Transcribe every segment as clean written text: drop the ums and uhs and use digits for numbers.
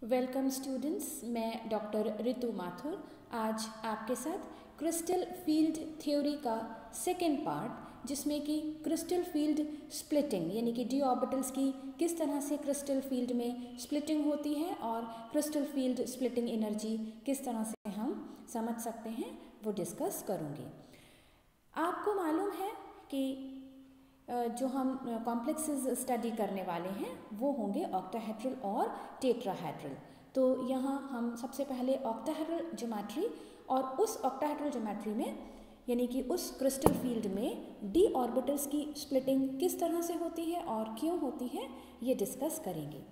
Welcome students, मैं doctor Ritu Mathur आज आपके साथ क्रिस्टल फील्ड थ्योरी का सेकेंड पार्ट, जिसमें कि क्रिस्टल फील्ड स्प्लिटिंग यानी कि डी ऑर्बिटल्स की किस तरह से क्रिस्टल फील्ड में स्प्लिटिंग होती है और क्रिस्टल फील्ड स्प्लिटिंग एनर्जी किस तरह से हम समझ सकते हैं वो डिस्कस करूँगी। आपको मालूम है कि जो हम कॉम्प्लेक्सेस स्टडी करने वाले हैं वो होंगे ऑक्टाहेड्रल और टेट्राहेड्रल। तो यहाँ हम सबसे पहले ऑक्टाहेड्रल ज्योमेट्री और उस ऑक्टाहेड्रल ज्योमेट्री में यानी कि उस क्रिस्टल फील्ड में डी ऑर्बिटल्स की स्प्लिटिंग किस तरह से होती है और क्यों होती है ये डिस्कस करेंगे।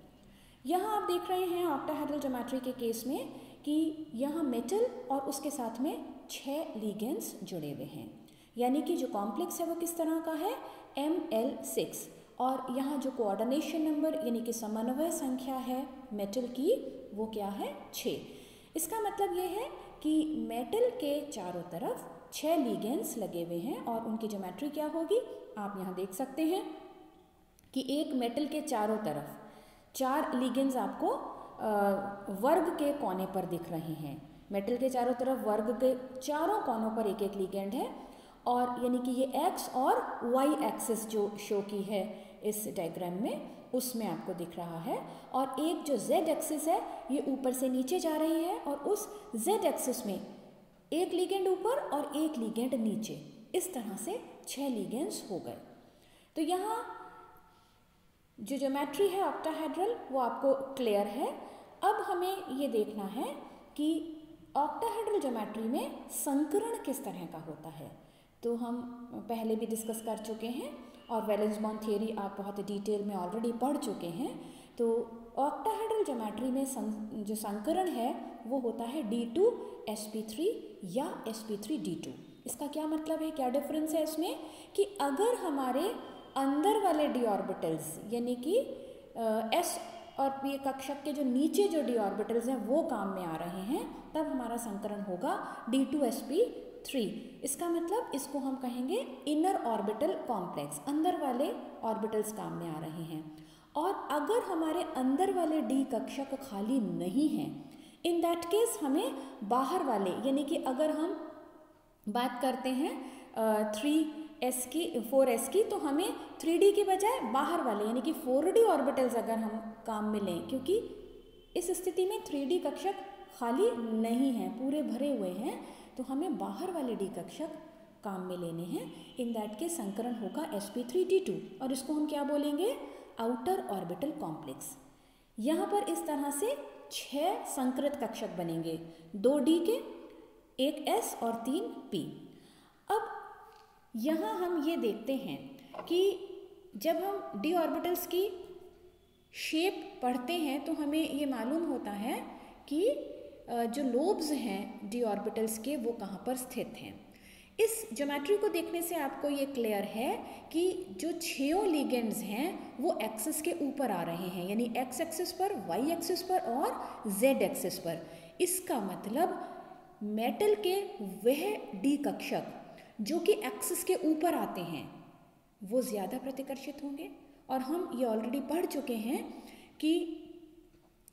यहाँ आप देख रहे हैं ऑक्टाहेड्रल ज्योमेट्री के केस में कि यहाँ मेटल और उसके साथ में 6 लिगेंड्स जुड़े हुए हैं, यानी कि जो कॉम्प्लेक्स है वो किस तरह का है ML6, और यहाँ जो कोऑर्डिनेशन नंबर यानी कि समन्वय संख्या है मेटल की वो क्या है 6। इसका मतलब ये है कि मेटल के चारों तरफ 6 लिगेंड्स लगे हुए हैं और उनकी ज्योमेट्री क्या होगी आप यहाँ देख सकते हैं कि एक मेटल के चारों तरफ 4 लिगेंड्स आपको वर्ग के कोने पर दिख रहे हैं। मेटल के चारों तरफ वर्ग के चारों कोनों पर एक एक लिगेंड है, और यानी कि ये एक्स और वाई एक्सिस जो शो की है इस डायग्राम में उसमें आपको दिख रहा है, और एक जो जेड एक्सिस है ये ऊपर से नीचे जा रही है और उस जेड एक्सिस में एक लिगेंड ऊपर और एक लिगेंड नीचे, इस तरह से 6 लिगेंड्स हो गए। तो यहाँ जो ज्योमेट्री है ऑक्टाहेड्रल वो आपको क्लियर है। अब हमें ये देखना है कि ऑक्टाहेड्रल ज्योमेट्री में संकरण किस तरह का होता है। तो हम पहले भी डिस्कस कर चुके हैं और वैलेंस बॉन्ड थियरी आप बहुत डिटेल में ऑलरेडी पढ़ चुके हैं। तो ऑक्टाहेड्रल ज्योमेट्री में जो संकरण है वो होता है D2sp3 या sp3d2। इसका क्या मतलब है, क्या डिफरेंस है इसमें कि अगर हमारे अंदर वाले डी ऑर्बिटल्स यानी कि s और p कक्षक के जो नीचे जो डी ऑर्बिटल्स हैं वो काम में आ रहे हैं, तब हमारा संकरण होगा D2sp3। इसका मतलब इसको हम कहेंगे इनर ऑर्बिटल कॉम्प्लेक्स, अंदर वाले ऑर्बिटल्स काम में आ रहे हैं। और अगर हमारे अंदर वाले डी कक्षक खाली नहीं हैं, इन दैट केस हमें बाहर वाले यानी कि अगर हम बात करते हैं 3s की 4s की, तो हमें 3d के बजाय बाहर वाले यानी कि 4d ऑर्बिटल्स अगर हम काम में लें, क्योंकि इस स्थिति में 3d कक्षक खाली नहीं हैं, पूरे भरे हुए हैं, तो हमें बाहर वाले डी कक्षक काम में लेने हैं। इन दैट के संकरण होगा sp3d2 और इसको हम क्या बोलेंगे आउटर ऑर्बिटल कॉम्प्लेक्स। यहाँ पर इस तरह से 6 संकृत कक्षक बनेंगे, 2d के, 1 s और 3 p। अब यहाँ हम ये देखते हैं कि जब हम डी ऑर्बिटल्स की शेप पढ़ते हैं तो हमें ये मालूम होता है कि जो लोब्स हैं डी ऑर्बिटल्स के वो कहाँ पर स्थित हैं। इस ज्योमेट्री को देखने से आपको ये क्लियर है कि जो 6 लिगेंड्स हैं वो एक्सिस के ऊपर आ रहे हैं, यानी एक्स एक्सिस पर, वाई एक्सिस पर और जेड एक्सिस पर। इसका मतलब मेटल के वह डी कक्षक जो कि एक्सिस के ऊपर आते हैं वो ज़्यादा प्रतिकर्षित होंगे, और हम ये ऑलरेडी पढ़ चुके हैं कि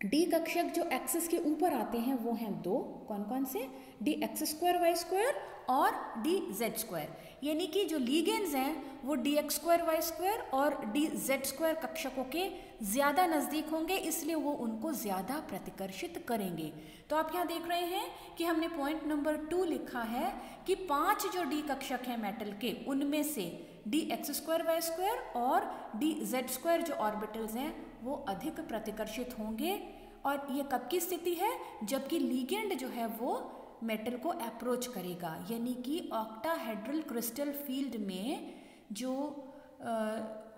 डी कक्षक जो एक्सिस के ऊपर आते हैं वो हैं 2, कौन कौन से, dx2y² और dz², यानी कि जो लिगेंड्स हैं वो dx2y² और dz² कक्षकों के ज़्यादा नज़दीक होंगे, इसलिए वो उनको ज़्यादा प्रतिकर्षित करेंगे। तो आप यहाँ देख रहे हैं कि हमने पॉइंट नंबर 2 लिखा है कि 5 जो डी कक्षक हैं मेटल के उनमें से dx2y² और dz² जो ऑर्बिटल्स हैं वो अधिक प्रतिकर्षित होंगे। और ये कब की स्थिति है, जबकि लिगेंड जो है वो मेटल को अप्रोच करेगा, यानी कि ऑक्टाहेड्रल क्रिस्टल फील्ड में जो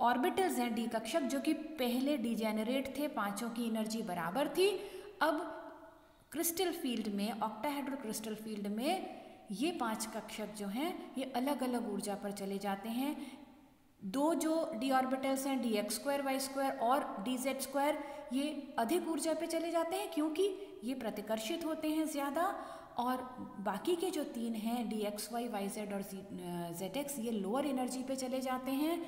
ऑर्बिटल्स हैं डी कक्षक जो कि पहले डिजेनरेट थे, 5 की एनर्जी बराबर थी, अब क्रिस्टल फील्ड में ऑक्टाहेड्रल क्रिस्टल फील्ड में ये 5 कक्षक जो हैं ये अलग अलग ऊर्जा पर चले जाते हैं। 2 जो डी ऑर्बिटल्स हैं dx2y² और dz², ये अधिक ऊर्जा पे चले जाते हैं क्योंकि ये प्रतिकर्षित होते हैं ज़्यादा, और बाकी के जो 3 हैं dxy, yz और zx ये लोअर एनर्जी पे चले जाते हैं।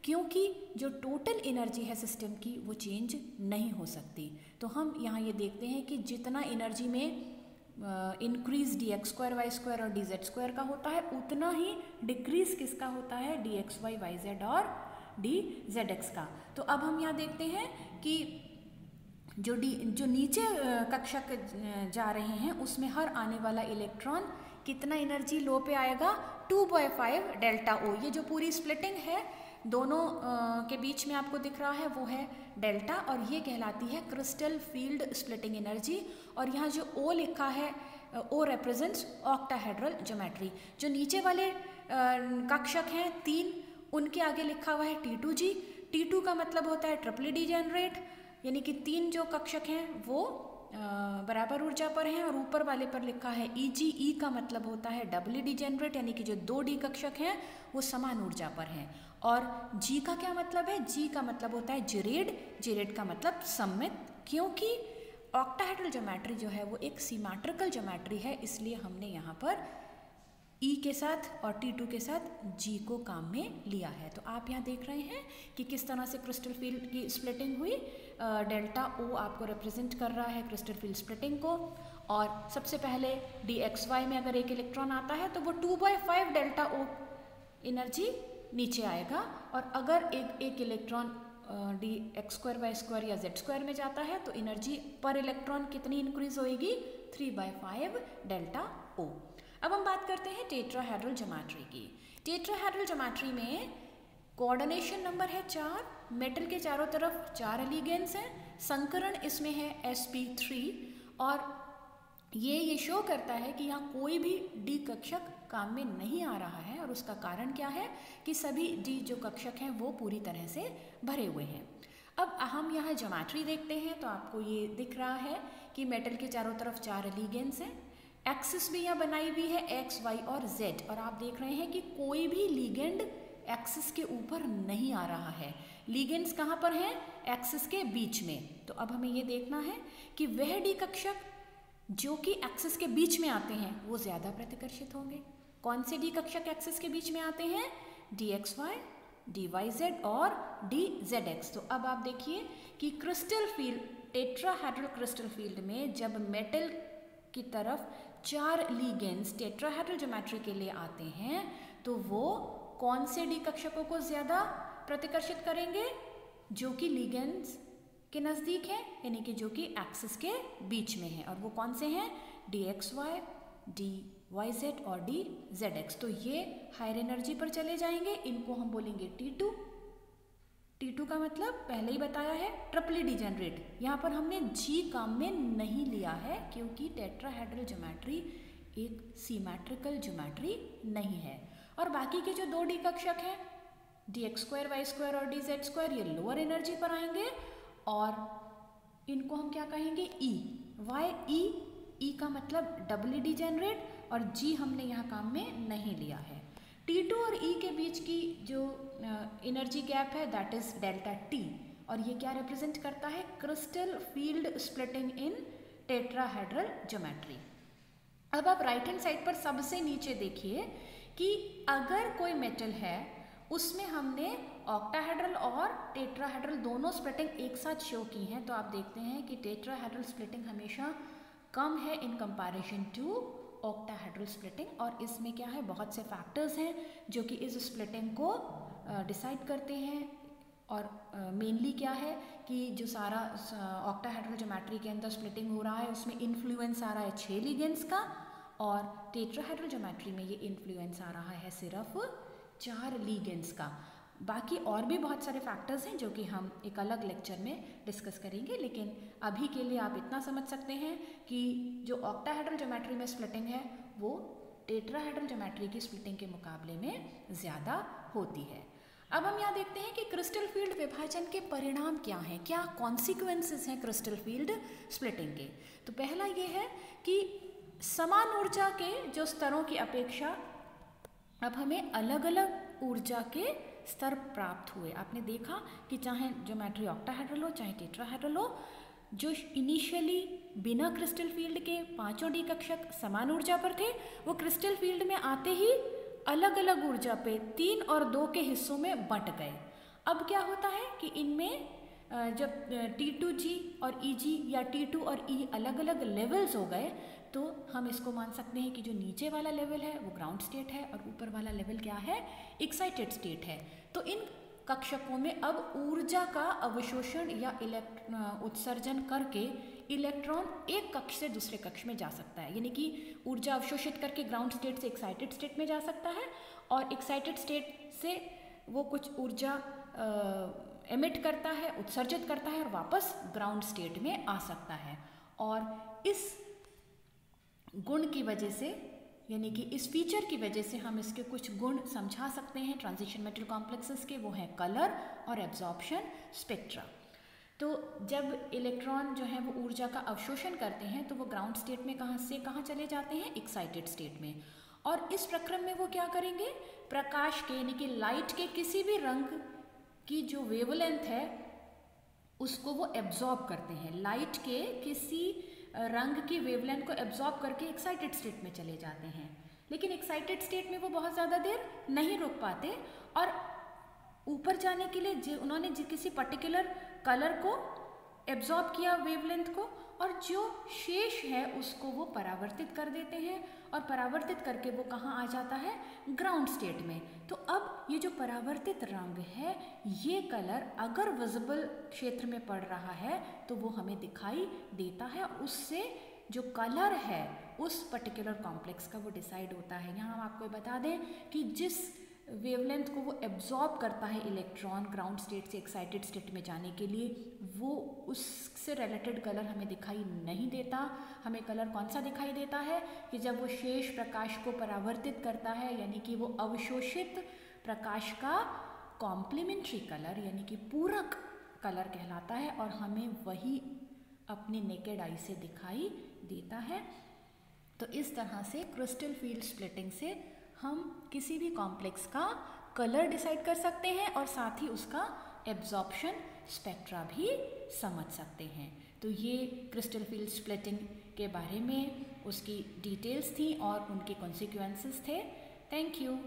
क्योंकि जो टोटल एनर्जी है सिस्टम की वो चेंज नहीं हो सकती। तो हम यहाँ ये देखते हैं कि जितना एनर्जी में increase D X square Y square और डी जेड स्क्वायर का होता है, उतना ही डिक्रीज किसका होता है, D X Y Y Z और डी जेड एक्स का। तो अब हम यहाँ देखते हैं कि जो नीचे कक्षक जा रहे हैं उसमें हर आने वाला इलेक्ट्रॉन कितना एनर्जी लो पे आएगा, 2/5 डेल्टा ओ। ये जो पूरी स्प्लिटिंग है दोनों के बीच में आपको दिख रहा है वो है डेल्टा, और ये कहलाती है क्रिस्टल फील्ड स्प्लिटिंग एनर्जी। और यहाँ जो ओ लिखा है, ओ रिप्रेजेंट्स ऑक्टाहेड्रल ज्योमेट्री। जो नीचे वाले कक्षक हैं 3, उनके आगे लिखा हुआ है T2G। T2 का मतलब होता है ट्रिपली डिजेनरेट, यानी कि 3 जो कक्षक हैं वो बराबर ऊर्जा पर हैं, और ऊपर वाले पर लिखा है EG। ई का मतलब होता है डबली डिजेनरेट, यानी कि जो 2D कक्षक हैं वो समान ऊर्जा पर हैं। और G का क्या मतलब है, G का मतलब होता है जिरेड। जिरेड का मतलब सममित, क्योंकि ऑक्टाहेड्रल ज्योमेट्री जो है वो एक सिमेट्रिकल ज्योमेट्री है, इसलिए हमने यहाँ पर E के साथ और T2 के साथ G को काम में लिया है। तो आप यहाँ देख रहे हैं कि किस तरह से क्रिस्टल फील्ड की स्प्लिटिंग हुई। डेल्टा O आपको रिप्रेजेंट कर रहा है क्रिस्टल फील्ड स्प्लिटिंग को। और सबसे पहले DXY में अगर एक इलेक्ट्रॉन आता है तो वो 2/5 डेल्टा O एनर्जी नीचे आएगा, और अगर एक electron DX square Y square या Z स्क्वायर में जाता है तो एनर्जी पर इलेक्ट्रॉन कितनी इंक्रीज होएगी, 3/5 डेल्टा O। अब हम बात करते हैं टेट्राहेड्रल ज्योमेट्री की। टेट्राहेड्रल ज्योमेट्री में कोऑर्डिनेशन नंबर है 4, मेटल के चारों तरफ 4 एलिगेंस हैं, संकरण इसमें है sp3, और ये शो करता है कि यहाँ कोई भी डी कक्षक काम में नहीं आ रहा है। और उसका कारण क्या है कि सभी डी जो कक्षक हैं वो पूरी तरह से भरे हुए हैं। अब हम यहाँ ज्योमेट्री देखते हैं तो आपको ये दिख रहा है कि मेटल के चारों तरफ 4 एलिगेंस हैं, एक्सिस भी यहाँ बनाई हुई है x, y और z, और आप देख रहे हैं कि कोई भी लिगेंड एक्सिस के ऊपर नहीं आ रहा है। लिगेंड्स कहाँ पर हैं, एक्सिस के बीच में। तो अब हमें ये देखना है कि वह डी कक्षक जो कि एक्सिस के बीच में आते हैं वो ज़्यादा प्रतिकर्षित होंगे। कौन से डी कक्षक एक्सिस के बीच में आते हैं, DXY, DYZ और DZX। तो अब आप देखिए कि crystal field, tetrahedral crystal field में जब मेटल की तरफ 4 लिगेंड्स टेट्राहेड्रल ज्योमेट्री के लिए आते हैं तो वो कौन से डी कक्षकों को ज़्यादा प्रतिकर्षित करेंगे, जो कि लिगेंड्स के नज़दीक है, यानी कि जो कि एक्सिस के बीच में है। और वो कौन से हैं, DXY, DYZ और DZX। तो ये हायर एनर्जी पर चले जाएंगे, इनको हम बोलेंगे T2। T2 का मतलब पहले ही बताया है ट्रिपली डिजेनरेट। यहाँ पर हमने G काम में नहीं लिया है क्योंकि टेट्राहेड्रल ज्योमेट्री एक सिमेट्रिकल ज्योमेट्री नहीं है। और बाकी के जो 2 डी कक्षक हैं DX स्क्वायर वाई स्क्वायर और DZ स्क्वायर, ये लोअर एनर्जी पर आएंगे, और इनको हम क्या कहेंगे, E। वाई E का मतलब डबली डिजेनरेट, और G हमने यहाँ काम में नहीं लिया है। T2 और E के बीच की जो एनर्जी गैप है दैट इज डेल्टा T, और ये क्या रिप्रेजेंट करता है, क्रिस्टल फील्ड स्प्लिटिंग इन टेट्राहेड्रल ज्योमेट्री। अब आप राइट हैंड साइड पर सबसे नीचे देखिए कि अगर कोई मेटल है उसमें हमने ऑक्टाहेड्रल और टेट्राहेड्रल दोनों स्प्लिटिंग एक साथ शो की हैं, तो आप देखते हैं कि टेट्राहेड्रल स्प्लिटिंग हमेशा कम है in comparison to octahedral splitting. और इसमें क्या है, बहुत से फैक्टर्स हैं जो कि इस स्प्लिटिंग को डिसाइड करते हैं। और मेनली क्या है कि जो सारा ऑक्टाहेड्रल ज्योमेट्री के अंदर स्प्लिटिंग हो रहा है उसमें इन्फ्लुएंस आ रहा है 6 लिगेंड्स का, और टेट्राहेड्रल ज्योमेट्री में ये इन्फ्लुएंस आ रहा है सिर्फ 4 लिगेंड्स का। बाकी और भी बहुत सारे फैक्टर्स हैं जो कि हम एक अलग लेक्चर में डिस्कस करेंगे, लेकिन अभी के लिए आप इतना समझ सकते हैं कि जो ऑक्टाहेड्रल ज्योमेट्री में स्प्लिटिंग है वो टेट्राहेड्रल ज्योमेट्री की स्प्लिटिंग के मुकाबले में ज़्यादा होती है। अब हम यहाँ देखते हैं कि क्रिस्टल फील्ड विभाजन के परिणाम क्या हैं, क्या कॉन्सिक्वेंसेस हैं क्रिस्टल फील्ड स्प्लिटिंग के। तो पहला ये है कि समान ऊर्जा के जो स्तरों की अपेक्षा अब हमें अलग अलग ऊर्जा के स्तर प्राप्त हुए। आपने देखा कि चाहे ज्योमेट्री ऑक्टाहेड्रल हो चाहे टेट्राहेड्रल हो, जो इनिशियली बिना क्रिस्टल फील्ड के 5 डी कक्षक समान ऊर्जा पर थे, वो क्रिस्टल फील्ड में आते ही अलग अलग ऊर्जा पे 3 और 2 के हिस्सों में बंट गए। अब क्या होता है कि इनमें जब T2G और EG या T2 और E अलग अलग लेवल्स हो गए तो हम इसको मान सकते हैं कि जो नीचे वाला लेवल है वो ग्राउंड स्टेट है और ऊपर वाला लेवल क्या है, एक्साइटेड स्टेट है। तो इन कक्षकों में अब ऊर्जा का अवशोषण या उत्सर्जन करके इलेक्ट्रॉन एक कक्ष से दूसरे कक्ष में जा सकता है, यानी कि ऊर्जा अवशोषित करके ग्राउंड स्टेट से एक्साइटेड स्टेट में जा सकता है और एक्साइटेड स्टेट से वो कुछ ऊर्जा एमिट करता है, उत्सर्जित करता है और वापस ग्राउंड स्टेट में आ सकता है। और इस गुण की वजह से, यानी कि इस फीचर की वजह से हम इसके कुछ गुण समझा सकते हैं ट्रांजिशन मेटल कॉम्प्लेक्सेस के, वो हैं कलर और एब्जॉर्प्शन स्पेक्ट्रा। तो जब इलेक्ट्रॉन जो है वो ऊर्जा का अवशोषण करते हैं तो वो ग्राउंड स्टेट में कहाँ से कहाँ चले जाते हैं, एक्साइटेड स्टेट में। और इस प्रक्रम में वो क्या करेंगे, प्रकाश के यानी कि लाइट के किसी भी रंग की जो वेवलेंथ है उसको वो एब्जॉर्ब करते हैं। लाइट के किसी रंग की वेवलेंथ को एब्जॉर्ब करके एक्साइटेड स्टेट में चले जाते हैं, लेकिन एक्साइटेड स्टेट में वो बहुत ज़्यादा देर नहीं रुक पाते और ऊपर जाने के लिए उन्होंने किसी पर्टिकुलर कलर को एब्जॉर्ब किया वेवलेंथ को, और जो शेष है उसको वो परावर्तित कर देते हैं और परावर्तित करके वो कहाँ आ जाता है, ग्राउंड स्टेट में। तो अब ये जो परावर्तित रंग है, ये कलर अगर विजिबल क्षेत्र में पड़ रहा है तो वो हमें दिखाई देता है, उससे जो कलर है उस पर्टिकुलर कॉम्प्लेक्स का वो डिसाइड होता है। यहाँ हम आपको बता दें कि जिस वेवलेंथ को वो एब्जॉर्ब करता है इलेक्ट्रॉन ग्राउंड स्टेट से एक्साइटेड स्टेट में जाने के लिए, वो उससे रिलेटेड कलर हमें दिखाई नहीं देता। हमें कलर कौन सा दिखाई देता है कि जब वो शेष प्रकाश को परावर्तित करता है, यानी कि वो अवशोषित प्रकाश का कॉम्प्लीमेंट्री कलर यानी कि पूरक कलर कहलाता है और हमें वही अपनी नेकेड आई से दिखाई देता है। तो इस तरह से क्रिस्टल फील्ड स्प्लिटिंग से हम किसी भी कॉम्प्लेक्स का कलर डिसाइड कर सकते हैं और साथ ही उसका एब्जॉर्प्शन स्पेक्ट्रा भी समझ सकते हैं। तो ये क्रिस्टल फील्ड स्प्लिटिंग के बारे में उसकी डिटेल्स थी और उनके कॉन्सिक्वेंसेस थे। Thank you.